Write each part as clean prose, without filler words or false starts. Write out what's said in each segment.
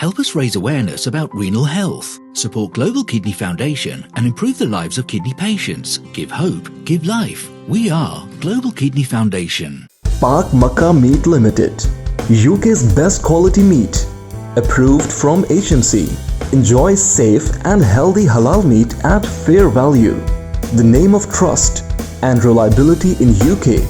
Help us raise awareness about renal health. Support Global Kidney Foundation and improve the lives of kidney patients. Give hope, give life. We are Global Kidney Foundation. Pak Makkah Meat Limited, UK's best quality meat, approved from HMC. Enjoy safe and healthy halal meat at fair value. The name of trust and reliability in UK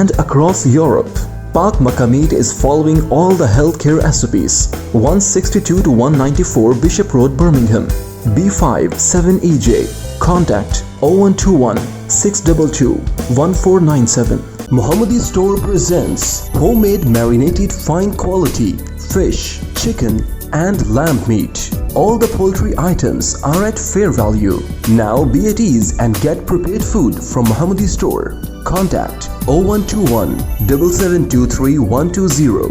and across Europe. Pak Makkah Meat is following all the healthcare SOPs. 162 to 194 Bishop Road, Birmingham, B5 7EJ. Contact 0121 622 1497. Muhammadi Store presents homemade marinated fine quality fish, chicken and lamb meat. All the poultry items are at fair value. Now be at ease and get prepared food from Muhammadi Store. Contact 0121 7723 120.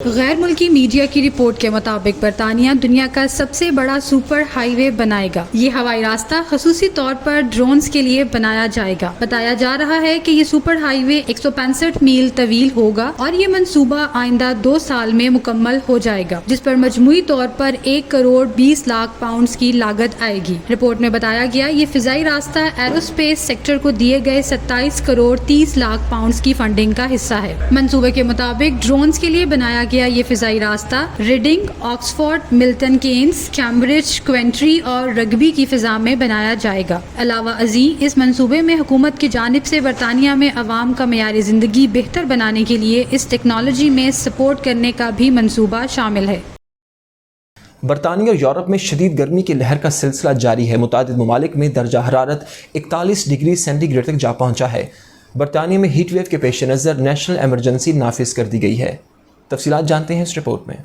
غیر ملکی media کی report کے مطابق برطانیہ دنیا کا سب سے بڑا سپر ہائی وے بنائے گا۔ یہ ہوائی راستہ خصوصی طور پر ڈرونز کے لیے بنایا جائے گا۔ بتایا جا رہا ہے کہ یہ سپر ہائی وے 165 میل طویل ہوگا اور یہ منصوبہ آئندہ 2 سال میں مکمل ہو جائے گا، جس پر مجموعی طور پر 1 کروڑ 20 لاکھ پاؤنڈز کی لاگت آئے گی۔ رپورٹ میں بتایا گیا یہ فضائی راستہ ایرو اسپیس سیکٹر کو دیے گئے 27 کروڑ 30 لاکھ پاؤنڈز کی فنڈنگ کا حصہ ہے۔ منصوبے کے مطابق ڈرونز کے لیے بنایا گیا یہ فضائی راستہ Reading, Oxford, Milton Keynes, Cambridge, Coventry اور رگبی کی فضا میں بنایا جائے گا۔ علاوہ ازیں اس منصوبے میں حکومت کی جانب سے برطانیہ میں عوام کا معیار زندگی بہتر بنانے کے لیے اس ٹیکنالوجی میں سپورٹ کرنے کا بھی منصوبہ شامل ہے۔ برطانیہ اور یورپ میں شدید گرمی کی لہر کا سلسلہ جاری ہے۔ متعدد ممالک میں درجہ حرارت 41 ڈگری سینٹی گریڈ تک جا پہنچا ہے۔ برطانیہ میں ہیٹ ویو کے پیش نظر نیشنل ایمرجنسی نافذ کر دی گئی ہے۔ تفصیلات جانتے ہیں اس رپورٹ میں۔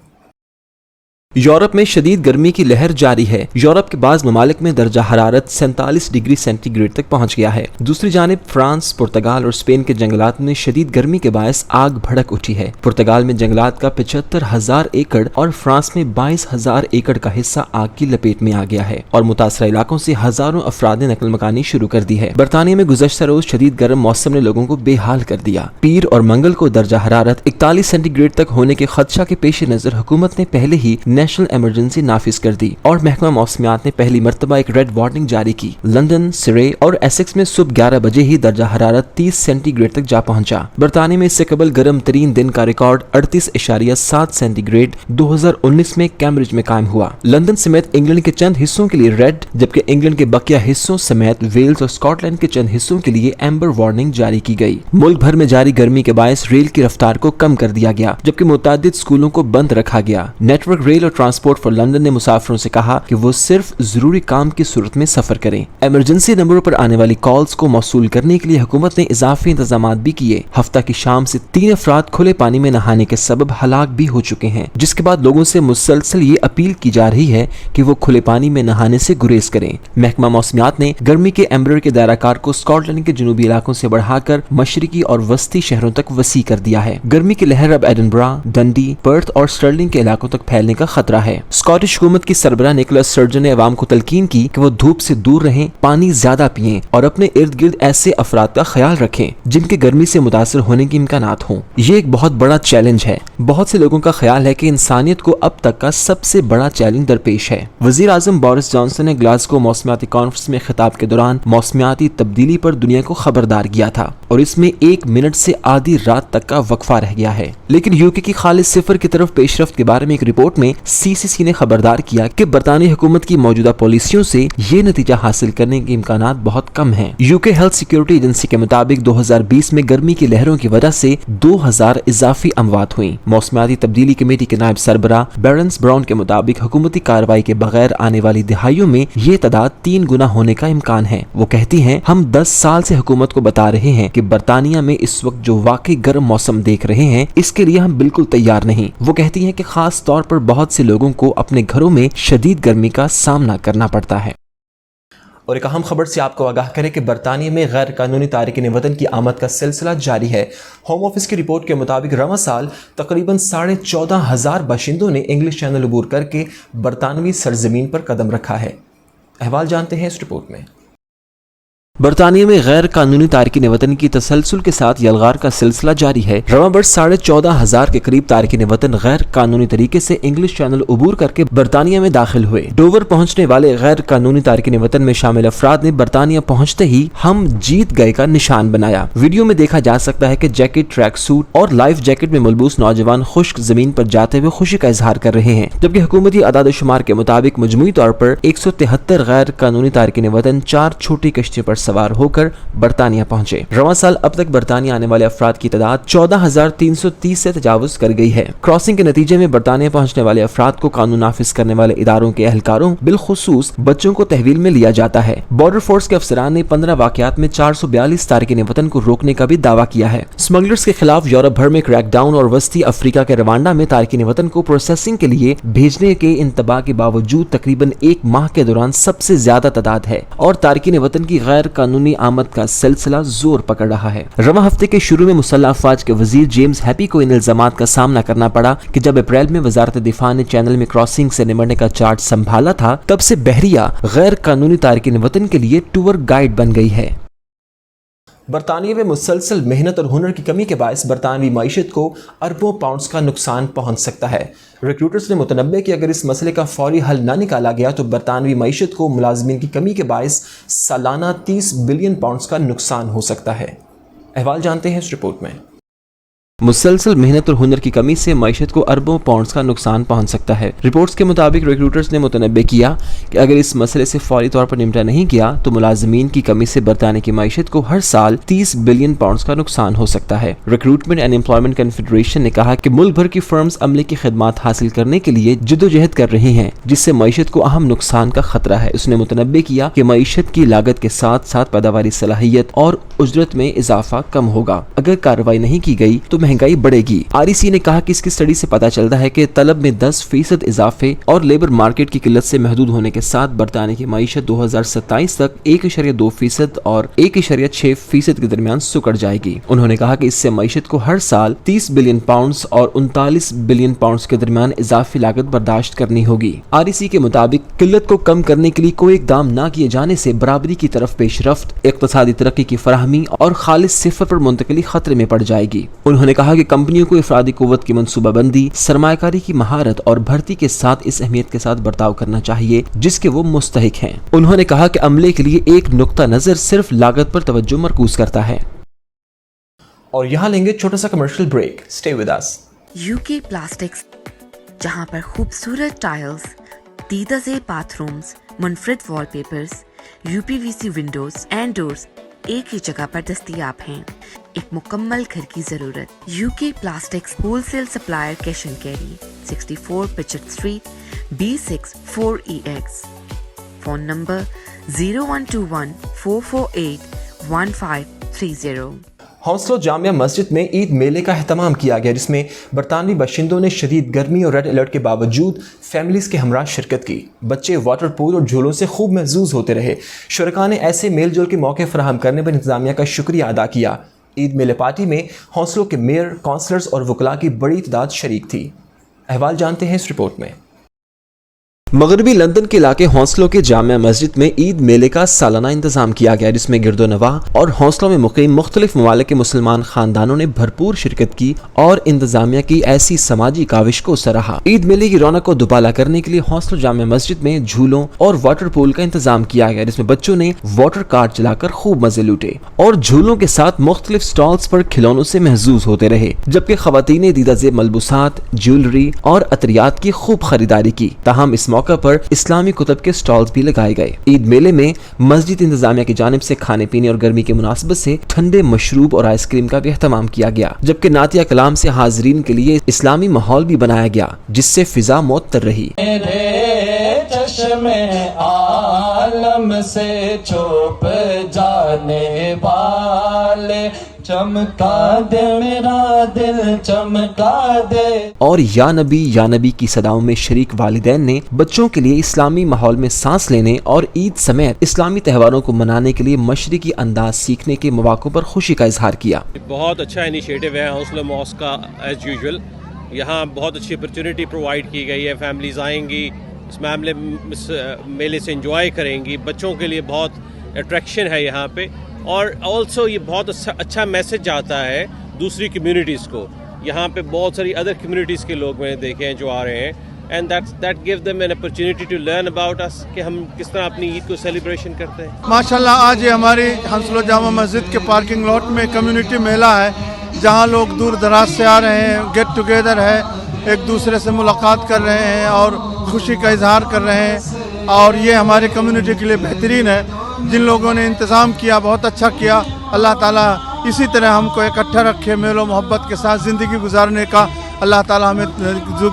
یورپ میں شدید گرمی کی لہر جاری ہے۔ یورپ کے بعض ممالک میں درجہ حرارت 47 ڈگری سینٹی گریڈ تک پہنچ گیا ہے۔ دوسری جانب فرانس، پرتگال اور اسپین کے جنگلات میں شدید گرمی کے باعث آگ بھڑک اٹھی ہے۔ پرتگال میں جنگلات کا 75,000 ایکڑ اور فرانس میں 22,000 ایکڑ کا حصہ آگ کی لپیٹ میں آ گیا ہے اور متاثرہ علاقوں سے ہزاروں افراد نے نقل مکانی شروع کر دی ہے۔ برطانیہ میں گزشتہ روز شدید گرم موسم نے لوگوں کو بے حال کر دیا۔ پیر اور منگل کو درجہ حرارت 41 سینٹی گریڈ تک ہونے کے خدشہ کے پیش نظر حکومت نے پہلے ہی نیشنل ایمرجنسی نافذ کر دی اور محکمہ موسمیات نے پہلی مرتبہ ایک ریڈ وارننگ جاری کی۔ لندن، سرے اور ایسکس میں صبح 11 بجے ہی درجہ حرارت 30 سینٹی گریڈ تک جا پہنچا۔ برطانیہ میں اس سے قبل گرم ترین دن کا ریکارڈ 38.7 سینٹی گریڈ 2019 میں کیمبرج میں قائم ہوا۔ لندن سمیت انگلینڈ کے چند حصوں کے لیے ریڈ، جبکہ انگلینڈ کے بقیہ حصوں سمیت ویلز اور اسکاٹ لینڈ کے چند حصوں کے لیے ایمبر وارننگ جاری کی گئی۔ ملک بھر میں جاری گرمی کے باعث ریل کی رفتار کو کم کر دیا گیا، جبکہ متعدد اسکولوں کو بند رکھا گیا۔ نیٹ ورک ریل اور ٹرانسپورٹ فار لندن نے مسافروں سے کہا کہ وہ صرف ضروری کام کی صورت میں سفر کریں۔ ایمرجنسی نمبروں پر آنے والی کالز کو موصول کرنے کے لیے حکومت نے اضافی انتظامات بھی کیے۔ ہفتہ کی شام سے 3 افراد کھلے پانی میں نہانے کے سبب ہلاک بھی ہو چکے ہیں، جس کے بعد لوگوں سے مسلسل یہ اپیل کی جا رہی ہے کہ وہ کھلے پانی میں نہانے سے گریز کریں۔ محکمہ موسمیات نے گرمی کے ایمبر کے دائرہ کار کو اسکاٹ لینڈ کے جنوبی علاقوں سے بڑھا کر مشرقی اور وسطی شہروں تک وسیع کر دیا ہے۔ گرمی کی لہر اب ایڈنبرا، ڈنڈی، پرتھ اور سٹرلنگ کے علاقوں تک پھیلنے کا خطرہ ہے۔ اسکاٹش حکومت کی سربراہ نکولس سٹرجن نے عوام کو تلقین کی کہ وہ دھوپ سے دور رہیں، پانی زیادہ پئیں اور اپنے ارد گرد ایسے افراد کا خیال رکھیں جن کے گرمی سے متاثر ہونے کے امکانات ہوں۔ یہ ایک بہت بڑا چیلنج ہے۔ بہت سے لوگوں کا خیال ہے کہ انسانیت کو اب تک کا سب سے بڑا چیلنج درپیش ہے۔ وزیر اعظم بورس جانسن نے گلاسگو موسمیاتی کانفرنس میں خطاب کے دوران موسمیاتی تبدیلی پر دنیا کو خبردار کیا تھا اور اس میں 1 منٹ سے آدھی رات تک کا وقفہ رہ گیا ہے۔ لیکن یوکے کی خالص صفر کی طرف پیش رفت کے بارے میں ایک رپورٹ میں CCC نے خبردار کیا کہ برطانوی حکومت کی موجودہ پالیسیوں سے یہ نتیجہ حاصل کرنے کے امکانات بہت کم ہیں۔ یوکے ہیلتھ سیکیورٹی ایجنسی کے مطابق 2020 میں گرمی کی لہروں کی وجہ سے 2000 اضافی اموات ہوئیں۔ موسمیاتی تبدیلی کمیٹی کے نائب سربراہ بیرنس براؤن کے مطابق حکومتی کارروائی کے بغیر آنے والی دہائیوں میں یہ تعداد 3 گنا ہونے کا امکان ہے۔ وہ کہتی ہیں، ہم 10 سال سے حکومت کو بتا رہے ہیں کہ برطانیہ میں اس وقت جو واقعی گرم موسم دیکھ رہے ہیں اس کے لیے ہم بالکل تیار نہیں۔ وہ کہتی ہیں کہ خاص طور پر بہت سے لوگوں کو اپنے گھروں میں شدید گرمی کا سامنا کرنا پڑتا ہے۔ اور ایک اہم خبر سے آپ کو آگاہ کریں کہ برطانیہ میں غیر قانونی تارکین وطن کی آمد کا سلسلہ جاری ہے۔ ہوم آفس کی رپورٹ کے مطابق رواں سال تقریباً 14,500 باشندوں نے انگلش چینل عبور کر کے برطانوی سرزمین پر قدم رکھا ہے۔ احوال جانتے ہیں اس رپورٹ میں۔ برطانیہ میں غیر قانونی تارکین وطن کی تسلسل کے ساتھ یلغار کا سلسلہ جاری ہے۔ رواں برس 14,500 کے قریب تارکین وطن غیر قانونی طریقے سے انگلش چینل عبور کر کے برطانیہ میں داخل ہوئے۔ ڈوور پہنچنے والے غیر قانونی تارکین وطن میں شامل افراد نے برطانیہ پہنچتے ہی ہم جیت گئے کا نشان بنایا۔ ویڈیو میں دیکھا جا سکتا ہے کہ جیکٹ، ٹریک سوٹ اور لائف جیکٹ میں ملبوس نوجوان خشک زمین پر جاتے ہوئے خوشی کا اظہار کر رہے ہیں، جبکہ حکومتی اعداد و شمار کے مطابق مجموعی طور پر 173 غیر قانونی تارکین وطن 4 چھوٹی کشتیوں پر سوار ہو کر برطانیہ پہنچے۔ رواں سال اب تک برطانیہ آنے والے افراد کی تعداد 14,330 سے تجاوز کر گئی ہے۔ کراسنگ کے نتیجے میں برطانیہ پہنچنے والے افراد کو قانون نافذ کرنے والے اداروں کے اہلکاروں بالخصوص بچوں کو تحویل میں لیا جاتا ہے۔ بارڈر فورس کے افسران نے 15 واقعات میں 442 تارکین وطن کو روکنے کا بھی دعویٰ کیا ہے۔ اسمگلرز کے خلاف یورپ بھر میں کریک ڈاؤن اور وسطی افریقہ کے روانڈا میں تارکین وطن کو پروسیسنگ کے لیے بھیجنے کے انتباہ کے باوجود تقریباً 1 ماہ کے دوران سب سے زیادہ تعداد ہے اور تارکین وطن کی غیر قانونی آمد کا سلسلہ زور پکڑ رہا ہے۔ رواں ہفتے کے شروع میں مسلح افواج کے وزیر جیمز ہیپی کو ان الزامات کا سامنا کرنا پڑا کہ جب اپریل میں وزارت دفاع نے چینل میں کراسنگ سے نمٹنے کا چارج سنبھالا تھا، تب سے بحریہ غیر قانونی تارکین وطن کے لیے ٹور گائیڈ بن گئی ہے۔ برطانیہ میں مسلسل محنت اور ہنر کی کمی کے باعث برطانوی معیشت کو اربوں پاؤنڈز کا نقصان پہنچ سکتا ہے۔ ریکروٹرز نے متنبع کہ اگر اس مسئلے کا فوری حل نہ نکالا گیا تو برطانوی معیشت کو ملازمین کی کمی کے باعث سالانہ 30 بلین پاؤنڈز کا نقصان ہو سکتا ہے۔ احوال جانتے ہیں اس رپورٹ میں۔ مسلسل محنت اور ہنر کی کمی سے معیشت کو اربوں پاؤنڈز کا نقصان پہنچ سکتا ہے۔ رپورٹس کے مطابق ریکروٹرز نے متنبع کیا کہ اگر اس مسئلے سے فوری طور پر نمٹا نہیں گیا تو ملازمین کی کمی سے برطانیہ کی معیشت کو ہر سال 30 بلین پاؤنڈز کا نقصان ہو سکتا ہے۔ ریکروٹمنٹ اینڈ امپلائمنٹ کنفیڈریشن نے کہا کہ ملک بھر کی فرمز عملے کی خدمات حاصل کرنے کے لیے جدوجہد کر رہی ہیں، جس سے معیشت کو اہم نقصان کا خطرہ ہے۔ اس نے متنبع کیا کہ معیشت کی لاگت کے ساتھ ساتھ پیداواری صلاحیت اور اجرت میں اضافہ کم ہوگا۔ اگر کارروائی نہیں کی گئی تو مہنگائی بڑھے گی۔ REC نے کہا کہ اس کی اسٹڈی سے پتہ چلتا ہے کہ طلب میں 10% اضافے اور لیبر مارکیٹ کی قلت سے محدود ہونے کے ساتھ برطانیہ کی معیشت 2027 تک 1.2% اور 1.6% کے درمیان سکڑ جائے گی۔ انہوں نے کہا کہ اس سے معیشت کو ہر سال 30 بلین پاؤنڈز اور 39 بلین پاؤنڈز کے درمیان اضافی لاگت برداشت کرنی ہوگی۔ REC کے مطابق قلت کو کم کرنے کے لیے کوئی اقدام نہ کیے جانے سے برابری کی طرف پیش رفت، اقتصادی ترقی کی فراہمی اور خالص صفر پر منتقلی خطرے میں پڑ جائے گی۔ انہوں نے کہا کہ کمپنیوں کو افرادی قوت کی منصوبہ بندی، سرمایہ کاری کی مہارت اور بھرتی کے ساتھ اس اہمیت کے ساتھ برتاؤ کرنا چاہیے جس کے وہ مستحق ہیں۔ انہوں نے کہا کہ عملے کے لیے ایک نقطہ نظر صرف لاگت پر توجہ مرکوز کرتا ہے۔ اور یہاں لیں گے چھوٹا سا commercial break. Stay with us. UK plastics, جہاں پر خوبصورت ٹائلز، دیدہ زیب باتھ رومز، منفرد وال papers, UPVC Windows and doors ایک ہی جگہ پر دستیاب ہیں۔ ایک مکمل گھر کی ضرورت۔ UK plastics wholesale supplier cash and carry, 64 پچٹ street, B6 4EX۔ Phone number 0121 448 1530۔ Hounslow Jamia Masjid میں عید میلے کا اہتمام کیا گیا، جس میں برطانوی باشندوں نے شدید گرمی اور ریڈ الرٹ کے باوجود فیملیز کے ہمراہ شرکت کی۔ بچے واٹر پول اور جھولوں سے خوب محظوظ ہوتے رہے۔ شرکاء نے ایسے میل جول کے موقع فراہم کرنے پر انتظامیہ کا شکریہ ادا کیا۔ عید میلے پارٹی میں ہانسلو کے میئر، کونسلرز اور وکلاء کی بڑی تعداد شریک تھی۔ احوال جانتے ہیں اس رپورٹ میں۔ مغربی لندن کے علاقے ہانسلو کے جامعہ مسجد میں عید میلے کا سالانہ انتظام کیا گیا، جس میں گرد و نواح اور ہانسلو میں مقیم مختلف ممالک کے مسلمان خاندانوں نے بھرپور شرکت کی اور انتظامیہ کی ایسی سماجی کاوش کو سراہا۔ عید میلے کی رونق کو دوبالا کرنے کے لیے ہانسلو جامعہ مسجد میں جھولوں اور واٹر پول کا انتظام کیا گیا، جس میں بچوں نے واٹر کارٹ چلا کر خوب مزے لوٹے اور جھولوں کے ساتھ مختلف سٹالز پر کھلونوں سے محظوظ ہوتے رہے، جبکہ خواتین نے دیدہ زیب ملبوسات، جیولری اور عطریات کی خوب خریداری کی۔ تاہم اس موقع پر اسلامی کتب کے سٹالز بھی لگائے گئے۔ عید میلے میں مسجد انتظامیہ کی جانب سے کھانے پینے اور گرمی کی مناسبت سے ٹھنڈے مشروب اور آئس کریم کا بھی اہتمام کیا گیا، جبکہ نعتیہ کلام سے حاضرین کے لیے اسلامی ماحول بھی بنایا گیا، جس سے فضا معطر رہی۔ میرے چشم عالم سے چھپ جانے والے، چمکا دے میرا دل چمکا دے۔ اور یا نبی کی صداؤں میں شریک والدین نے بچوں کے لیے اسلامی ماحول میں سانس لینے اور عید سمیت اسلامی تہواروں کو منانے کے لیے مشرقی انداز سیکھنے کے مواقع پر خوشی کا اظہار کیا۔ بہت اچھا انیشیٹو ہے ہانسلو ماسک کا، ایز یوزول یہاں بہت اچھی اپرچونٹی پرووائڈ کی گئی ہے۔ فیملیز آئیں گی، اس میلے سے انجوائے کریں گی۔ بچوں کے لیے بہت اٹریکشن ہے یہاں پہ، اور آلسو یہ بہت اچھا میسج آتا ہے دوسری کمیونٹیز کو۔ یہاں پہ بہت ساری ادر کمیونٹیز کے لوگ میں نے دیکھے ہیں جو آ رہے ہیں، and that gave them an opportunity to learn about اس کہ ہم کس طرح اپنی عید کو سیلیبریشن کرتے ہیں۔ ماشاءاللہ آج یہ ہماری ہانسلو جامع مسجد کے پارکنگ لاٹ میں کمیونٹی میلہ ہے، جہاں لوگ دور دراز سے آ رہے ہیں، گیٹ ٹوگیدر ہے، ایک دوسرے سے ملاقات کر رہے ہیں اور خوشی کا اظہار کر رہے ہیں، اور یہ ہماری کمیونٹی کے لیے بہترین ہے۔ جن لوگوں نے انتظام کیا بہت اچھا کیا۔ اللہ تعالیٰ اسی طرح ہم کو اکٹھا رکھے، میل و محبت کے ساتھ زندگی گزارنے کا اللہ تعالیٰ ہمیں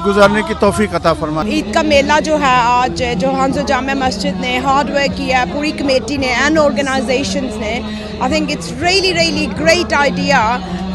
گزارنے کی توفیق عطا فرمائے۔ عید کا میلہ جو ہے آج جو ہانسلو جامع مسجد نے ہارڈ ورک کیا ہے، پوری کمیٹی نے اینڈ آرگنائزیشنز نے، I think it's really great idea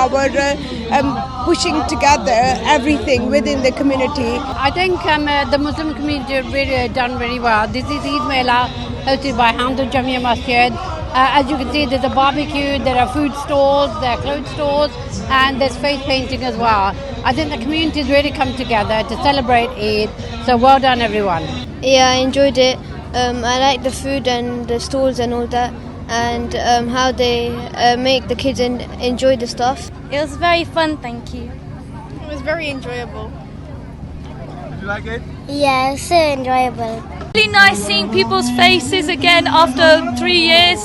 our pushing together everything within the community. I think the Muslim community really done very well. This is Eid Mela hosted by Hamza Jamia Masjid. As you can see, there's a barbecue, there are food stalls, there are clothes stores, and there's face painting as well. I think the community has really come together to celebrate Eid, so well done everyone. Yeah, I enjoyed it. I like the food and the stalls and all that, and how they make the kids enjoy the stuff. It was very fun, thank you. It was very enjoyable. Did you like it? Yeah, so enjoyable. Really nice seeing people's faces again after 3 years,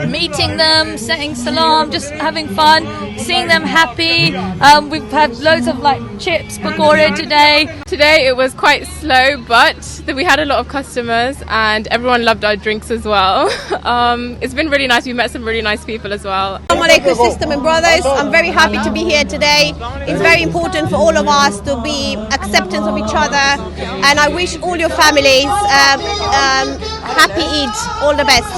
meeting them, saying salam, just having fun, seeing them happy. We've had loads of like chips, pakora today. Today it was quite slow, but we had a lot of customers and everyone loved our drinks as well. It's been really nice. We met some really nice people as well. Assalamualaikum sister and brothers, I'm very happy to be here today. It's very important for all of us to be acceptance of each other, and I wish all your families happy Eid, all the best.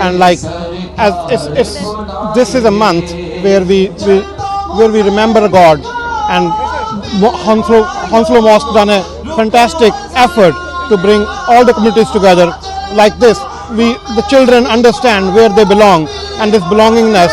and like as it's this is a month where we remember God, and Hounslow Mosque done a fantastic effort to bring all the communities together like this. The children understand where they belong and this belongingness.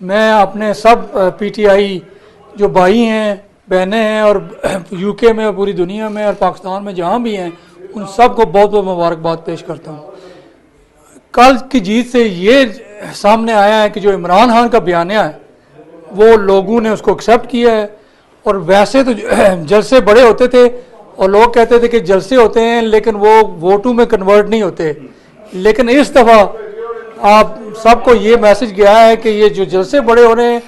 میں اپنے سب P T I جو بھائی ہیں بہنیں ہیں اور you کے میں اور پوری دنیا میں اور پاکستان میں جہاں بھی ہیں ان سب کو بہت بہت مبارکباد پیش کرتا ہوں. کل کی جیت سے یہ سامنے آیا ہے کہ جو عمران خان کا بیانیہ ہے وہ لوگوں نے اس کو ایکسیپٹ کیا ہے. اور ویسے تو جلسے بڑے ہوتے تھے اور لوگ کہتے تھے کہ جلسے ہوتے ہیں لیکن وہ ووٹوں میں کنورٹ نہیں ہوتے, لیکن اس دفعہ آپ سب کو یہ میسج گیا ہے کہ یہ جو جلسے بڑے ہو رہے ہیں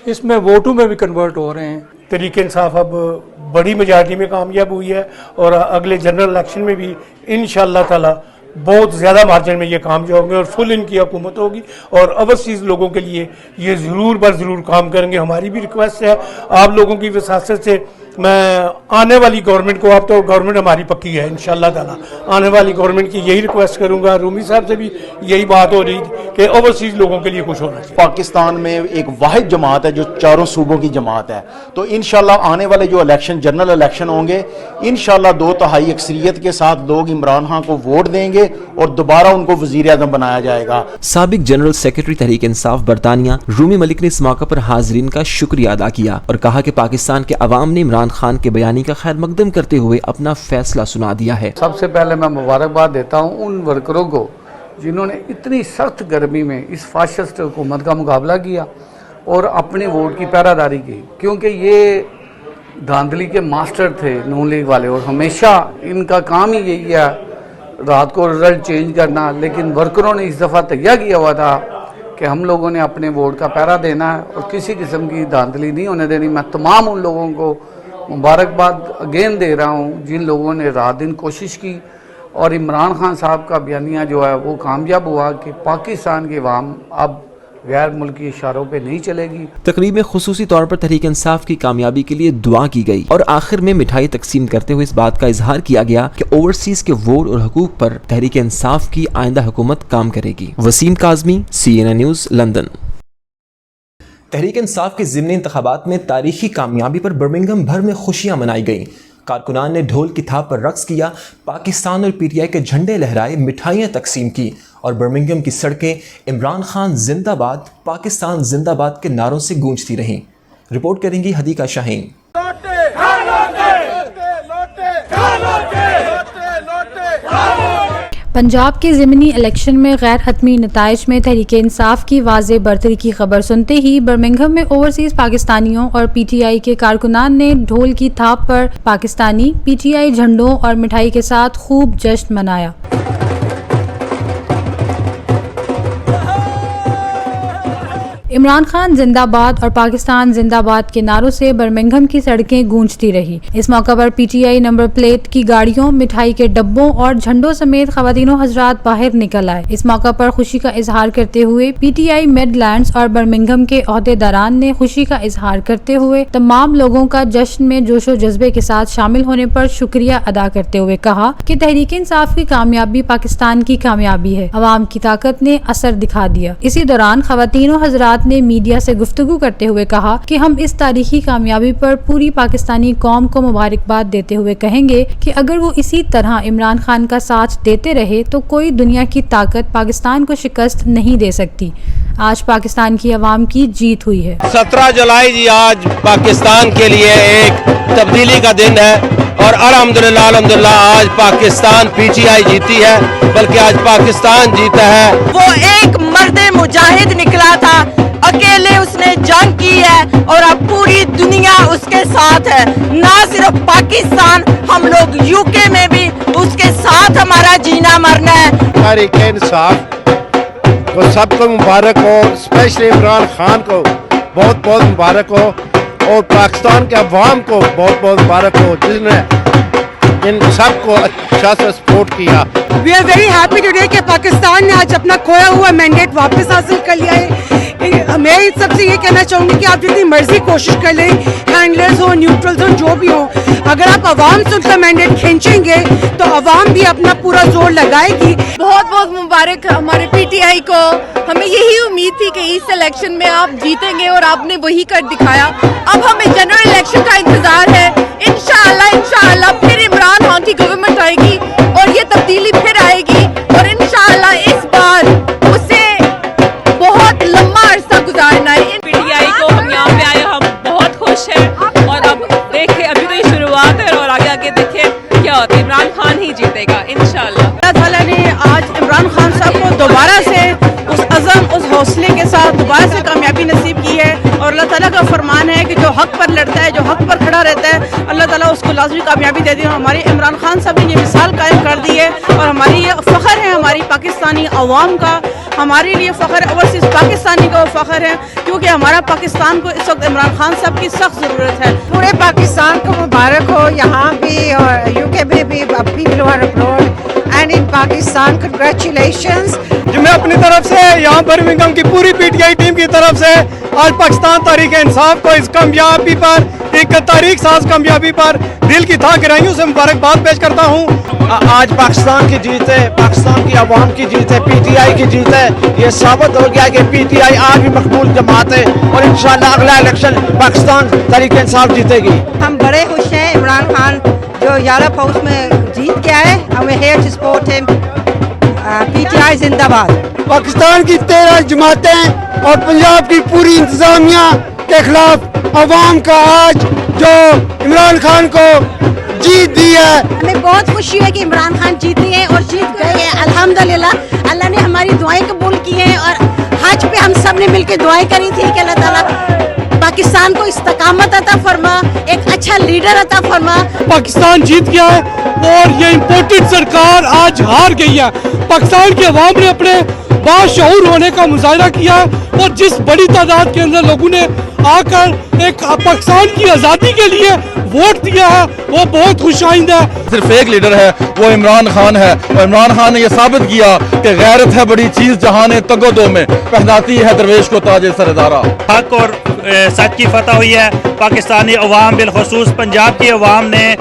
اس میں ووٹوں میں بھی کنورٹ ہو رہے ہیں. تحریک انصاف اب بڑی میجارٹی میں کامیاب ہوئی ہے اور اگلے جنرل الیکشن میں بھی انشاءاللہ تعالی بہت زیادہ مارجن میں یہ کامیاب ہوں گے اور فل ان کی حکومت ہوگی اور اوورسیز لوگوں کے لیے یہ ضرور بر ضرور کام کریں گے. ہماری بھی ریکویسٹ ہے آپ لوگوں کی وساست سے, میں آنے والی گورنمنٹ کو, اب تو گورنمنٹ ہماری پکی ہے انشاءاللہ تعالی, آنے والی گورنمنٹ کی یہی ریکویسٹ کروں گا. رومی صاحب سے بھی یہی بات ہو رہی تھی کہ اوورسیز لوگوں کے لیے کچھ ہونا چاہیے. پاکستان میں ایک واحد جماعت ہے جو چاروں صوبوں کی جماعت ہے, تو انشاءاللہ آنے والے جو الیکشن جنرل الیکشن ہوں گے انشاءاللہ 2/3 اکثریت کے ساتھ لوگ عمران خان کو ووٹ دیں گے اور دوبارہ ان کو وزیر اعظم بنایا جائے گا. سابق جنرل سیکرٹری تحریک انصاف برطانیہ رومی ملک نے اس موقع پر حاضرین کا شکریہ ادا کیا اور کہا کہ پاکستان کے عوام نے عمران خان کے بیانی کا خیر مقدم کرتے ہوئے اپنا فیصلہ سنا دیا ہے. سب سے پہلے میں مبارکباد دیتا ہوں ان ورکروں کو جنہوں نے اتنی سخت گرمی میں اس فاشسٹ حکومت کا مقابلہ کیا اور اپنے ووٹ کی پہرہ کی, کیونکہ یہ دھاندلی کے ماسٹر تھے نون لیگ والے اور ہمیشہ ان کا کام ہی یہی ہے رات کو رزلٹ چینج کرنا. لیکن ورکروں نے اس دفعہ تیار کیا ہوا تھا کہ ہم لوگوں نے اپنے ووٹ کا پہرہ دینا ہے اور کسی قسم کی دھاندلی نہیں ہونے دینی. میں تمام ان لوگوں کو مبارکباد اگین دے رہا ہوں جن لوگوں نے رات دن کوشش کی اور عمران خان صاحب کا بیانیہ جو ہے وہ کامیاب ہوا کہ پاکستان کی عوام اب غیر ملکی اشاروں پہ نہیں چلے گی. تقریب میں خصوصی طور پر تحریک انصاف کی کامیابی کے لیے دعا کی گئی اور آخر میں مٹھائی تقسیم کرتے ہوئے اس بات کا اظہار کیا گیا کہ اوورسیز کے ووٹ اور حقوق پر تحریک انصاف کی آئندہ حکومت کام کرے گی. Wasim Kazmi, CNN news, London. Tehreek Insaf کے ضمنی انتخابات میں تاریخی کامیابی پر برمنگھم بھر میں خوشیاں منائی گئیں. کارکنان نے ڈھول کی تھاپ پر رقص کیا, پاکستان اور PTI کے جھنڈے لہرائے, مٹھائیاں تقسیم کی اور برمنگھم کی سڑکیں عمران خان زندہ باد, پاکستان زندہ باد کے نعروں سے گونجتی رہیں. رپورٹ کریں گی حدیقہ شاہین. پنجاب کے ضمنی الیکشن میں غیر حتمی نتائج میں تحریک انصاف کی واضح برتری کی خبر سنتے ہی برمنگھم میں اوورسیز پاکستانیوں اور PTI کے کارکنان نے ڈھول کی تھاپ پر پاکستانی PTI جھنڈوں اور مٹھائی کے ساتھ خوب جشن منایا. عمران خان زندہ باد اور پاکستان زندہ باد کے نعروں سے برمنگھم کی سڑکیں گونجتی رہی. اس موقع پر PTI نمبر پلیٹ کی گاڑیوں, مٹھائی کے ڈبوں اور جھنڈوں سمیت خواتین و حضرات باہر نکل آئے. اس موقع پر خوشی کا اظہار کرتے ہوئے PTI میڈ لینڈز اور برمنگھم کے عہدیداران نے خوشی کا اظہار کرتے ہوئے تمام لوگوں کا جشن میں جوش و جذبے کے ساتھ شامل ہونے پر شکریہ ادا کرتے ہوئے کہا کہ تحریک انصاف کی کامیابی پاکستان کی کامیابی ہے, عوام کی طاقت نے اثر دکھا دیا. اسی دوران خواتین و حضرات نے میڈیا سے گفتگو کرتے ہوئے کہا کہ ہم اس تاریخی کامیابی پر پوری پاکستانی قوم کو مبارکباد دیتے ہوئے کہیں گے کہ اگر وہ اسی طرح عمران خان کا ساتھ دیتے رہے تو کوئی دنیا کی طاقت پاکستان کو شکست نہیں دے سکتی. آج پاکستان کی عوام کی جیت ہوئی ہے. 17 جولائی جی آج پاکستان کے لیے ایک تبدیلی کا دن ہے اور الحمدللہ آج پاکستان PTI جیتی ہے, بلکہ آج پاکستان جیتا ہے. وہ ایک مرد مجاہد نکلا تھا, اکیلے اس نے جنگ کی ہے اور اب پوری دنیا اس کے ساتھ ہے. نہ صرف پاکستان, ہم لوگ UK میں بھی اس کے ساتھ ہمارا جینا مرنا ہے. تحریک انصاف کو سب کو مبارک ہو, اسپیشلی عمران خان کو بہت بہت مبارک ہو اور پاکستان کے عوام کو بہت بہت مبارک ہو جس نے ان سب کو اچھا سے سپورٹ کیا. We are very happy today کہ پاکستان نے آج اپنا کھویا ہوا مینڈیٹ واپس حاصل کر لیا ہے. میں سب سے یہ کہنا چاہوں گی کہ آپ جتنی مرضی کوشش کر لیں, ہینڈلرز ہوں, نیوٹرلز ہوں, جو بھی ہوں, اگر آپ عوام سے ان کا مینڈیٹ کھینچیں گے تو عوام بھی اپنا پورا زور لگائے گی. بہت بہت مبارک ہمارے PTI کو. ہمیں یہی امید تھی کہ اس الیکشن میں آپ جیتیں گے اور آپ نے وہی کر دکھایا. اب ہمیں جنرل الیکشن کا انتظار ہے. انشاءاللہ پھر عمران خان کی گورنمنٹ آئے گی اور یہ تبدیلی پھر آئے گی اور انشاءاللہ اس بار اسے اللہ تعالیٰ اس کو لازمی کامیابی دے دی. اور ہمارے عمران خان صاحب نے یہ مثال قائم کر دی ہے اور ہماری یہ فخر ہے ہماری پاکستانی عوام کا, ہمارے لیے فخر ہے, اوورسیز پاکستانی کا فخر ہے, کیونکہ ہمارا پاکستان کو اس وقت عمران خان صاحب کی سخت ضرورت ہے. پورے پاکستان کو مبارک ہو, یہاں بھی اور یو کے میں بھی, people who abroad and in Pakistan congratulations. جو میں اپنی طرف سے یہاں برمنگھم کی پوری پی ٹی آئی ٹیم کی طرف سے آج پاکستان تحریک انصاف کو اس کامیابی پر, ایک تاریخ ساز کامیابی پر دل کی تھا گہرائیوں سے مبارکباد پیش کرتا ہوں. آج پاکستان کی جیت ہے, پاکستان کی عوام کی جیت ہے, پی ٹی آئی کی جیت ہے. یہ ثابت ہو گیا کہ پی ٹی آئی آج بھی مقبول جماعت ہے اور انشاءاللہ اگلا الیکشن پاکستان تحریک انصاف جیتے گی. ہم بڑے خوش ہیں عمران خان جو یورپ ہاؤس میں جیت کے آئے. ہم ہیئر ٹو سپورٹ ہم. پی ٹی آئی زندہ باد. پاکستان کی 13 جماعتیں اور پنجاب کی پوری انتظامیہ کے خلاف عوام کا آج جو عمران خان کو جیت دی ہے. ہمیں بہت خوشی ہے کہ عمران خان جیتے ہیں اور جیت گئے ہیں الحمدللہ. اللہ نے ہماری دعائیں قبول کی ہیں اور حج پہ ہم سب نے مل کے دعائیں کری تھی کہ اللہ تعالیٰ پاکستان کو استقامت عطا فرما, ایک اچھا لیڈر عطا فرما. پاکستان جیت گیا ہے اور یہ امپورٹڈ سرکار آج ہار گئی ہے. پاکستان کی عوام نے اپنے باشعور ہونے کا مظاہرہ کیا ہے اور جس بڑی تعداد کے اندر لوگوں نے آ کر ایک پاکستان کی آزادی کے لیے ووٹ دیا ہے وہ بہت خوش آئند ہے. صرف ایک لیڈر ہے وہ عمران خان ہے اور عمران خان نے یہ ثابت کیا کہ غیرت ہے بڑی چیز جہاں نے تگودو میں پہناتی ہے درویش کو تاج سردارا. حق اور سچ کی فتح ہوئی ہے. پاکستانی عوام بالخصوص پنجاب کی عوام نے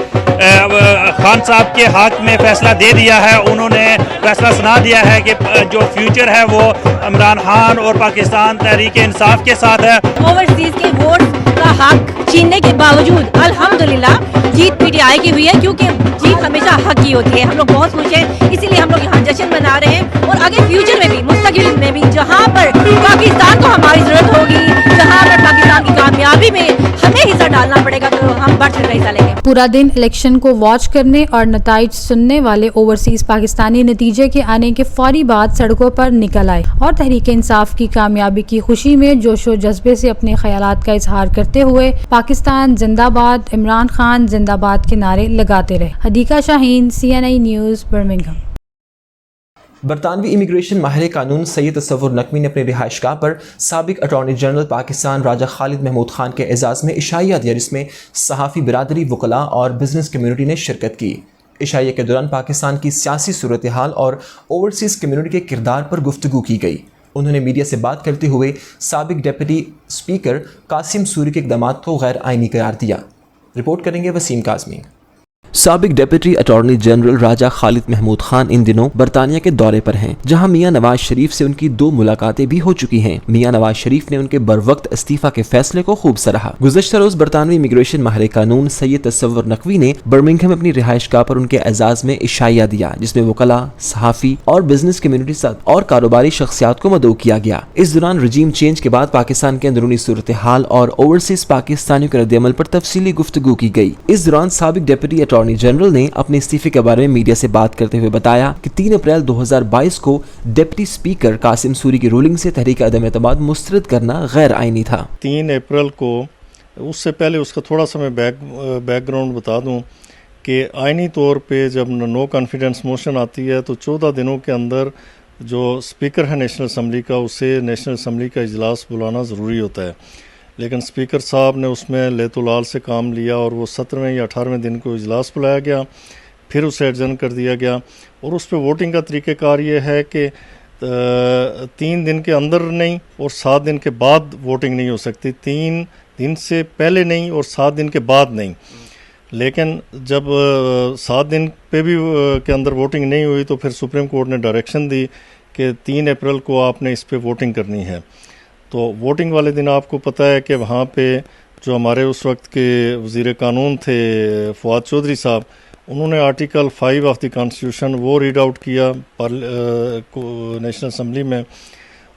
خان صاحب کے حق میں فیصلہ دے دیا ہے. انہوں نے فیصلہ سنا دیا ہے کہ جو فیوچر ہے وہ عمران خان اور پاکستان تحریک انصاف کے ساتھ ہے. اوورسیز کے ووٹ کا حق چھیننے کے باوجود الحمدللہ جیت پی ٹی آئی کی ہوئی ہے, کیونکہ جیت ہمیشہ حق کی ہوتی ہے. ہم لوگ بہت خوش ہیں, اسی لیے ہم لوگ یہاں جشن منا رہے ہیں اور آگے فیوچر میں بھی, مستقبل میں بھی جہاں پر پاکستان کو ہماری ضرورت ہوگی, جہاں پر پاکستان کی کامیابی میں ہمیں حصہ ڈالنا پڑے گا تو ہم بڑھ کر حصہ لیں گے. پورا دن الیکشن کو واچ کرنے اور نتائج سننے والے اوورسیز پاکستانی نتیجے کے آنے کے فوری بعد سڑکوں پر نکل آئے اور تحریک انصاف کی کامیابی کی خوشی میں جوش و جذبے سے اپنے خیالات کا اظہار کرتے ہوئے پاکستان زندہ باد, عمران خان زندہ باد کے نعرے لگاتے رہے. حدیقہ شاہین, CNI نیوز, برمنگھم. برطانوی امیگریشن ماہر قانون سید تصور نقوی نے اپنے رہائش گاہ پر سابق اٹارنی جنرل پاکستان راجہ خالد محمود خان کے اعزاز میں عشائیہ دیا, جس میں صحافی برادری, وکلاء اور بزنس کمیونٹی نے شرکت کی. عشائیہ کے دوران پاکستان کی سیاسی صورتحال اور اوورسیز کمیونٹی کے کردار پر گفتگو کی گئی. انہوں نے میڈیا سے بات کرتے ہوئے سابق ڈپٹی اسپیکر قاسم سوری کے اقدامات کو غیر آئینی قرار دیا. رپورٹ کریں گے وسیم کاظمی. سابق ڈپٹی اٹارنی جنرل راجہ خالد محمود خان ان دنوں برطانیہ کے دورے پر ہیں, جہاں میاں نواز شریف سے ان کی 2 ملاقاتیں بھی ہو چکی ہیں. میاں نواز شریف نے ان کے بروقت استعفیٰ کے فیصلے کو خوب سراہا. گزشتہ روز برطانوی امیگریشن ماہر قانون سید تصور نقوی نے برمنگھم میں اپنی رہائش گاہ پر ان کے اعزاز میں عشائیہ دیا, جس میں وکلاء, صحافی اور بزنس کمیونٹی اور کاروباری شخصیات کو مدعو کیا گیا. اس دوران رجیم چینج کے بعد پاکستان کے اندرونی صورتحال اور اوورسیز پاکستانیوں کے رد عمل پر تفصیلی گفتگو کی گئی. اس دوران سابق ڈپٹی اٹارنی جنرل نے اپنے استعفے کے بارے میں میڈیا سے بات کرتے ہوئے بتایا کہ 3 اپریل 2022 کو ڈپٹی اسپیکر قاسم سوری کی رولنگ سے تحریک عدم اعتماد مسترد کرنا غیر آئینی تھا. 3 اپریل کو, اس سے پہلے اس کا تھوڑا سا میں بیک گراؤنڈ بتا دوں کہ آئینی طور پہ جب نو کانفیڈنس موشن آتی ہے تو 14 دنوں کے اندر جو اسپیکر ہے نیشنل اسمبلی کا, اسے نیشنل اسمبلی کا اجلاس بلانا ضروری ہوتا ہے. لیکن اسپیکر صاحب نے اس میں لیت و لال سے کام لیا اور وہ 17ویں یا 18ویں دن کو اجلاس بلایا گیا, پھر اسے ایڈجرن کر دیا گیا. اور اس پہ ووٹنگ کا طریقہ کار یہ ہے کہ 3 دن کے اندر نہیں اور 7 دن کے بعد ووٹنگ نہیں ہو سکتی, 3 دن سے پہلے نہیں اور 7 دن کے بعد نہیں. لیکن جب 7 دن پہ بھی کے اندر ووٹنگ نہیں ہوئی تو پھر سپریم کورٹ نے ڈائریکشن دی کہ 3 اپریل کو آپ نے اس پہ ووٹنگ کرنی ہے. تو ووٹنگ والے دن آپ کو پتہ ہے کہ وہاں پہ جو ہمارے اس وقت کے وزیر قانون تھے فواد چودھری صاحب, انہوں نے آرٹیکل 5 آف دی کانسٹیٹیوشن وہ ریڈ آؤٹ کیا نیشنل اسمبلی میں,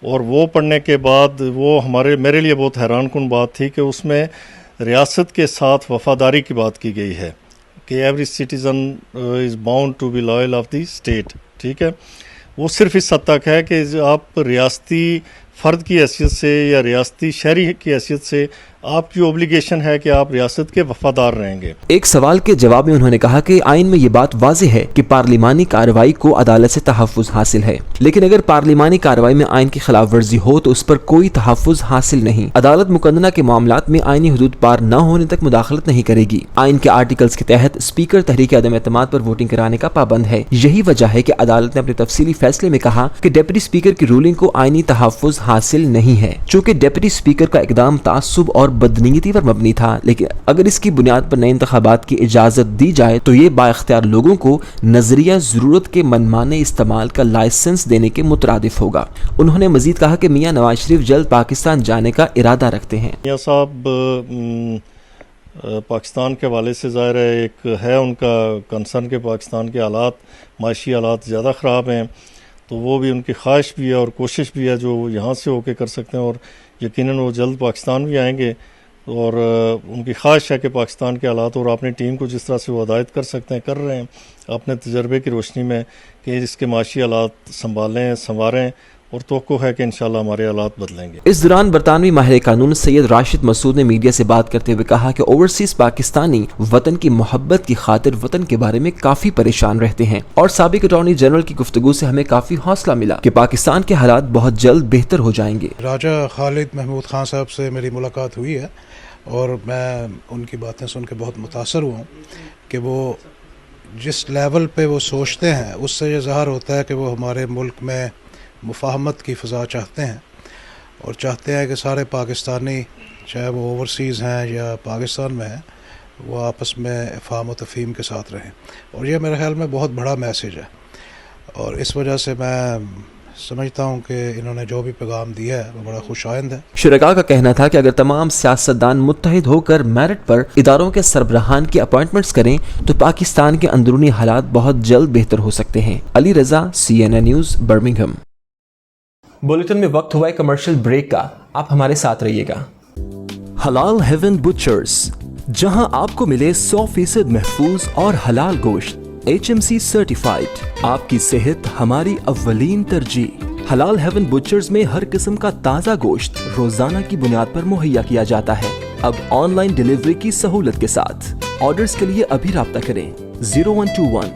اور وہ پڑھنے کے بعد وہ میرے لیے بہت حیران کن بات تھی کہ اس میں ریاست کے ساتھ وفاداری کی بات کی گئی ہے کہ every citizen is bound to be loyal of the state. ٹھیک ہے, وہ صرف اس حد تک ہے کہ آپ ریاستی فرد کی حیثیت سے یا ریاستی شہری کی حیثیت سے آپ کی اوبلیگیشن ہے کہ آپ ریاست کے وفادار رہیں گے۔ ایک سوال کے جواب میں انہوں نے کہا کہ آئین میں یہ بات واضح ہے کہ پارلیمانی کارروائی کو عدالت سے تحفظ حاصل ہے، لیکن اگر پارلیمانی کارروائی میں آئین کی خلاف ورزی ہو تو اس پر کوئی تحفظ حاصل نہیں۔ عدالت مقننہ کے معاملات میں آئینی حدود پار نہ ہونے تک مداخلت نہیں کرے گی۔ آئین کے آرٹیکلز کے تحت اسپیکر تحریک عدم اعتماد پر ووٹنگ کرانے کا پابند ہے۔ یہی وجہ ہے کہ عدالت نے اپنے تفصیلی فیصلے میں کہا کہ ڈپٹی اسپیکر کی رولنگ کو آئینی تحفظ حاصل نہیں ہے، چونکہ ڈپٹی اسپیکر کا اقدام تعصب اور بدنیتی پر مبنی تھا، لیکن اگر اس کی بنیاد پر نئے انتخابات کی اجازت دی جائے تو یہ بااختیار لوگوں کو نظریہ ضرورت کے منمانے استعمال کا لائسنس دینے کے مترادف ہوگا۔ انہوں نے مزید کہا کہ میاں نواز شریف جلد پاکستان جانے کا ارادہ رکھتے ہیں۔ میاں صاحب پاکستان کے حوالے سے ظاہر ہے ایک ہے ان کا کنسرن کہ پاکستان کے حالات معاشی حالات زیادہ خراب ہیں، تو وہ بھی ان کی خواہش بھی ہے اور کوشش بھی ہے جو یہاں سے ہو کے کر سکتے ہیں، اور یقیناً وہ جلد پاکستان بھی آئیں گے، اور ان کی خواہش ہے کہ پاکستان کے حالات اور اپنی ٹیم کو جس طرح سے وہ ہدایت کر سکتے ہیں کر رہے ہیں اپنے تجربے کی روشنی میں کہ اس کے معاشی حالات سنواریں، اور توقع ہے کہ انشاءاللہ ہمارے حالات بدلیں گے۔ اس دوران برطانوی ماہر قانون سید راشد مسعود نے میڈیا سے بات کرتے ہوئے کہا کہ اوورسیز پاکستانی وطن کی محبت کی خاطر وطن کے بارے میں کافی پریشان رہتے ہیں، اور سابق اٹارنی جنرل کی گفتگو سے ہمیں کافی حوصلہ ملا کہ پاکستان کے حالات بہت جلد بہتر ہو جائیں گے۔ راجہ خالد محمود خان صاحب سے میری ملاقات ہوئی ہے اور میں ان کی باتیں سن کے بہت متاثر ہوا ہوں کہ وہ جس لیول پہ وہ سوچتے ہیں اس سے یہ ظاہر ہوتا ہے کہ وہ ہمارے ملک میں مفاہمت کی فضا چاہتے ہیں، اور چاہتے ہیں کہ سارے پاکستانی چاہے وہ اوورسیز ہیں یا پاکستان میں ہیں وہ آپس میں افہام و تفہیم کے ساتھ رہیں، اور یہ میرے خیال میں بہت بڑا میسیج ہے، اور اس وجہ سے میں سمجھتا ہوں کہ انہوں نے جو بھی پیغام دیا ہے وہ بڑا خوش آئند ہے۔ شرکاء کا کہنا تھا کہ اگر تمام سیاستدان متحد ہو کر میرٹ پر اداروں کے سربراہان کی اپوائنٹمنٹس کریں تو پاکستان کے اندرونی حالات بہت جلد بہتر ہو سکتے ہیں۔ Ali Raza, CNN news, Birmingham. Bulletin میں وقت ہوا ہے کمرشل بریک کا، آپ ہمارے ساتھ رہیے گا۔ حلال ہیون بچرز، جہاں آپ کو ملے 100% محفوظ اور حلال گوشت، HMC سرٹیفائیڈ، آپ کی صحت ہماری اولین ترجیح۔ حلال ہیون بچرز میں ہر قسم کا تازہ گوشت روزانہ کی بنیاد پر مہیا کیا جاتا ہے، اب آن لائن ڈیلیوری کی سہولت کے ساتھ۔ آرڈرز کے لیے ابھی رابطہ کریں 0121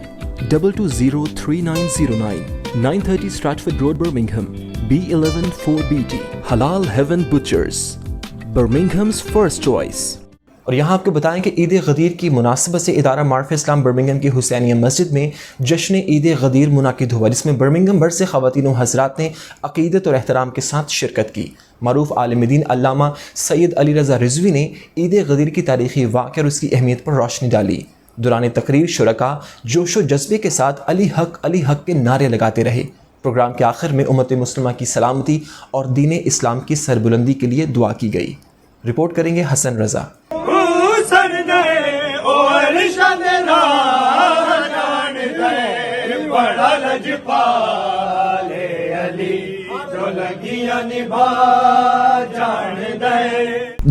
220 3909 930 اسٹریٹفورڈ روڈ برمنگھم B11 4BT۔ حلال ہیون بچرز، برمنگھمز فرسٹ چوائس۔ اور یہاں آپ کو بتائیں کہ عید غدیر کی مناسبت سے ادارہ معارف اسلام برمنگھم کی حسینیہ مسجد میں جشن عید غدیر منعقد ہوا، جس میں برمنگھم بھر سے خواتین و حضرات نے عقیدت اور احترام کے ساتھ شرکت کی۔ معروف عالم دین علامہ سید علی رضا رضوی نے عید غدیر کی تاریخی واقعہ اور اس کی اہمیت پر روشنی ڈالی۔ دوران تقریر شرکاء جوش و جذبے کے ساتھ علی حق کے نعرے لگاتے رہے۔ پروگرام کے آخر میں امت مسلمہ کی سلامتی اور دین اسلام کی سربلندی کے لیے دعا کی گئی۔ رپورٹ کریں گے حسن رضا۔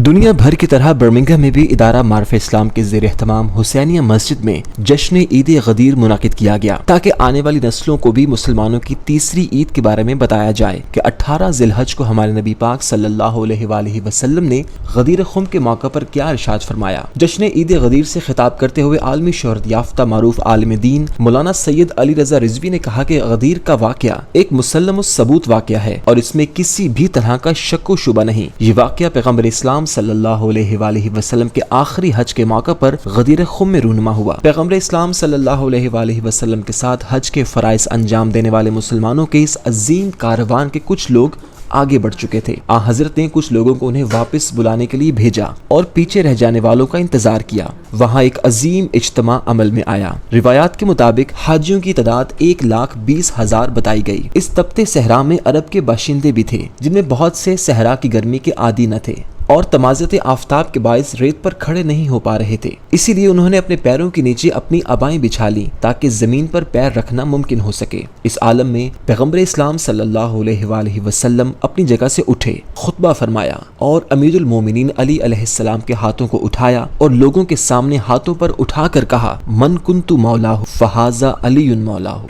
دنیا بھر کی طرح برمنگھم میں بھی ادارہ معارف اسلام کے زیر اہتمام حسینیہ مسجد میں جشن عید غدیر منعقد کیا گیا، تاکہ آنے والی نسلوں کو بھی مسلمانوں کی تیسری عید کے بارے میں بتایا جائے کہ 18 ذی الحج کو ہمارے نبی پاک صلی اللہ علیہ وآلہ وسلم نے غدیر خم کے موقع پر کیا ارشاد فرمایا۔ جشن عید غدیر سے خطاب کرتے ہوئے عالمی شہرت یافتہ معروف عالم دین مولانا سید علی رضا رضوی نے کہا کہ غدیر کا واقعہ ایک مسلم الثبوت واقعہ ہے اور اس میں کسی بھی طرح کا شک و شبہ نہیں۔ یہ واقعہ پیغمبر اسلام صلی اللہ علیہ وآلہ وسلم کے آخری حج کے موقع پر غدیر خم میں رونما ہوا۔ پیغمبر اسلام صلی اللہ علیہ وآلہ وسلم کے ساتھ حج کے فرائض انجام دینے والے مسلمانوں کے اس عظیم کاروان کے کچھ لوگ آگے بڑھ چکے تھے۔ حضرت نے کچھ لوگوں کو انہیں واپس بلانے کے لیے بھیجا اور پیچھے رہ جانے والوں کا انتظار کیا۔ وہاں ایک عظیم اجتماع عمل میں آیا۔ روایات کے مطابق حاجیوں کی تعداد 1,20,000 بتائی گئی۔ اس تپتے صحرا میں عرب کے باشندے بھی تھے، جن میں بہت سے صحرا کی گرمی کے عادی نہ تھے اور تمازت آفتاب کے باعث ریت پر کھڑے نہیں ہو پا رہے تھے، اسی لیے انہوں نے اپنے پیروں کے نیچے اپنی عبائیں بچھا لی تاکہ زمین پر پیر رکھنا ممکن ہو سکے۔ اس عالم میں پیغمبر اسلام صلی اللہ علیہ وآلہ وسلم اپنی جگہ سے اٹھے، خطبہ فرمایا اور امیر المومنین علی علیہ السلام کے ہاتھوں کو اٹھایا اور لوگوں کے سامنے ہاتھوں پر اٹھا کر کہا، من کنت مولاہ فہذا علی مولاہ۔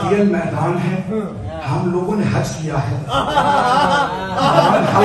جو میدان ہے ہم لوگوں نے حج کیا ہے،